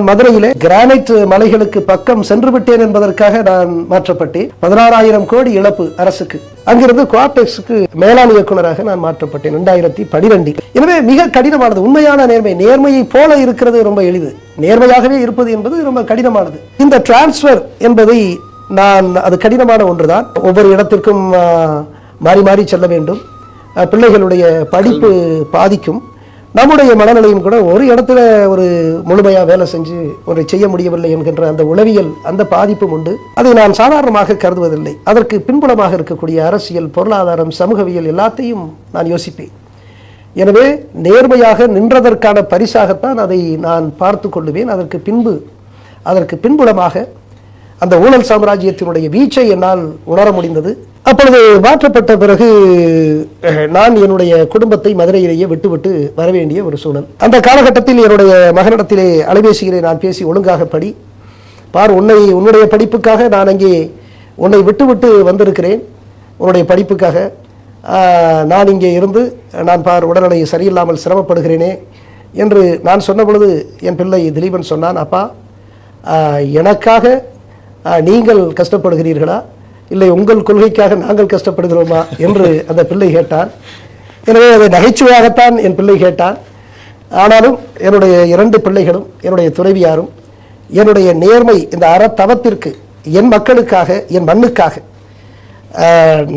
மதுரையிலே கிரானைட் மலைகளுக்கு பக்கம் சென்று விட்டேன் என்பதற்காக நான் மாற்றப்பட்டேன். 16,000 கோடி இழப்பு அரசுக்கு. அங்கிருந்து குவார்டெக்ஸுக்கு மேலாண் இயக்குநராக நான் மாற்றப்பட்டேன் 2012. எனவே மிக கடினமானது. உண்மையான நேர்மையை போல இருக்கிறது ரொம்ப எளிது. நேர்மையாகவே இருப்பது என்பது ரொம்ப கடினமானது. இந்த டிரான்ஸ்பர் என்பதை அது கடினமான ஒன்றுதான். ஒவ்வொரு இடத்திற்கும் மாறி மாறி செல்ல வேண்டும். பிள்ளைகளுடைய படிப்பு பாதிக்கும். நம்முடைய மனநிலையும் கூட ஒரு இடத்துல ஒரு முழுமையாக வேலை செஞ்சு ஒன்றை செய்ய முடியவில்லை என்கின்ற அந்த உளவியல் அந்த பாதிப்பும் உண்டு. அதை நான் சாதாரணமாக கருதுவதில்லை. அதற்கு பின்புலமாக இருக்கக்கூடிய அரசியல், பொருளாதாரம், சமூகவியல் எல்லாத்தையும் நான் யோசிப்பேன். எனவே நேர்மையாக நின்றதற்கான பரிசாகத்தான் அதை நான் பார்த்து கொள்ளுவேன். அதற்கு பின்புலமாக அந்த ஊழல் சாம்ராஜ்யத்தினுடைய வீச்சை என்னால் உணர முடிந்தது. அப்பொழுது மாற்றப்பட்ட பிறகு நான் என்னுடைய குடும்பத்தை மதுரையிலேயே விட்டு வரவேண்டிய ஒரு சூழல். அந்த காலகட்டத்தில் என்னுடைய மகனிடத்திலே அலைபேசியிலே நான் பேசி, ஒழுங்காக படி பார், உன்னுடைய படிப்புக்காக நான் அங்கே உன்னை விட்டு வந்திருக்கிறேன். உன்னுடைய படிப்புக்காக நான் இங்கே இருந்து நான் பார் உடல்நிலை சரியில்லாமல் சிரமப்படுகிறேனே என்று நான் சொன்ன பொழுது என் பிள்ளை திலீபன் சொன்னான், அப்பா எனக்காக நீங்கள் கஷ்டப்படுகிறீர்களா, இல்லை உங்கள் கொள்கைக்காக நாங்கள் கஷ்டப்படுகிறோமா என்று அந்த பிள்ளை கேட்டான். எனவே அதை நகைச்சுவையாகத்தான் என் பிள்ளை கேட்டான். ஆனாலும் என்னுடைய 2 பிள்ளைகளும் என்னுடைய துணைவியாரும் என்னுடைய நேர்மை, இந்த அறத்தவத்திற்கு, என் மக்களுக்காக, என் மண்ணுக்காக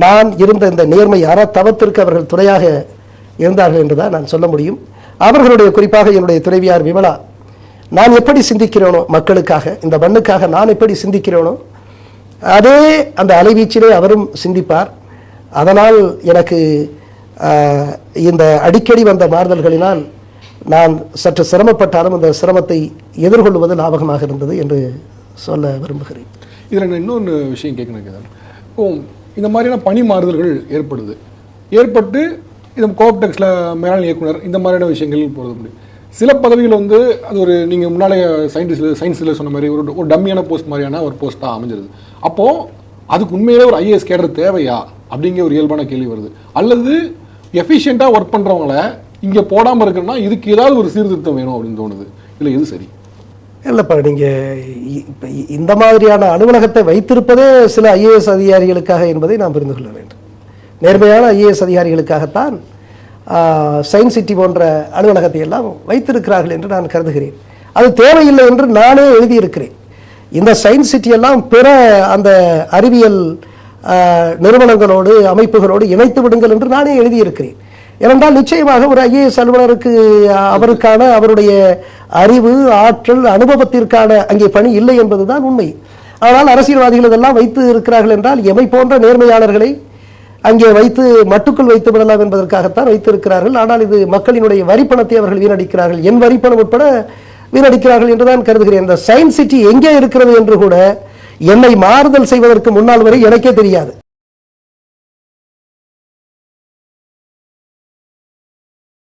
நான் இருந்த இந்த நேர்மை அறத்தவத்திற்கு அவர்கள் துணையாக இருந்தார்கள் என்றுதான் நான் சொல்ல முடியும். அவர்களுடைய குறிப்பாக என்னுடைய துணைவியார் விமலா, நான் எப்படி சிந்திக்கிறேனோ மக்களுக்காக, இந்த மண்ணுக்காக நான் எப்படி சிந்திக்கிறேனோ அதே அந்த அலைவீச்சிலே அவரும் சிந்திப்பார். அதனால் எனக்கு இந்த அடிக்கடி வந்த மாறுதல்களினால் நான் சற்று சிரமப்பட்டாலும் அந்த சிரமத்தை எதிர்கொள்வது லாபகமாக இருந்தது என்று சொல்ல விரும்புகிறேன். இதில் நான் இன்னொன்று விஷயம் கேட்கணும். இப்போ இந்த மாதிரியான பணி மாறுதல்கள் ஏற்பட்டு இது கோஆப்டெக்ஸில் மேலாண் இயக்குனர் இந்த மாதிரியான விஷயங்கள் போகிறது முடியும். சில பதவிகள் அது ஒரு நீங்கள் முன்னாலே சயின்ஸில் சொன்ன மாதிரி ஒரு டம்மியான போஸ்ட் மாதிரியான ஒரு போஸ்ட்டாக அமைஞ்சிருது. அப்போது அதுக்கு உண்மையிலே ஒரு ஐஏஎஸ் கேடர் தேவையா அப்படிங்கிற ஒரு இயல்பான கேள்வி வருது. அல்லது எஃபிஷியண்ட்டாக ஒர்க் பண்ணுறவங்கள இங்கே போடாமல் இருக்குன்னா இதுக்கு ஏதாவது ஒரு சீர்திருத்தம் வேணும் அப்படின்னு தோணுது. இல்லை எது சரி? இல்லைப்பா, நீங்கள் இப்போ இந்த மாதிரியான அலுவலகத்தை வைத்திருப்பதே சில ஐஏஎஸ் அதிகாரிகளுக்காக என்பதை நாம் புரிந்து கொள்ள வேண்டும். நேர்மையான ஐஏஎஸ் அதிகாரிகளுக்காகத்தான் சயின்ஸ் சிட்டி போன்ற அலுவலகத்தை எல்லாம் வைத்திருக்கிறார்கள் என்று நான் கருதுகிறேன். அது தேவையில்லை என்று நானே எழுதியிருக்கிறேன். இந்த சயின்ஸ் சிட்டி எல்லாம் பிற அந்த அறிவியல் நிறுவனங்களோடு, அமைப்புகளோடு இணைத்து விடுங்கள் என்று நானே எழுதியிருக்கிறேன். ஏனென்றால் நிச்சயமாக ஒரு ஐஏஎஸ் அலுவலருக்கு அவருடைய அறிவு, ஆற்றல், அனுபவத்திற்கான அங்கே பணி இல்லை என்பதுதான் உண்மை. ஆனால் அரசியல்வாதிகள் இதெல்லாம் வைத்து இருக்கிறார்கள் என்றால் எமை போன்ற நேர்மையாளர்களை அங்கே வைத்து மட்டுக்குள் வைத்து விடலாம் என்பதற்காகத்தான் வைத்திருக்கிறார்கள். ஆனால் இது மக்களினுடைய வரிப்பணத்தை அவர்கள் வீணடிக்கிறார்கள், என் வரிப்பணம் உட்பட வீணடிக்கிறார்கள் என்றுதான் கருதுகிறேன். இந்த சயின்ஸ் சிட்டி எங்கே இருக்கிறது என்று கூட என்னை மாறுதல் செய்வதற்கு முன்னால் வரை எனக்கே தெரியாது.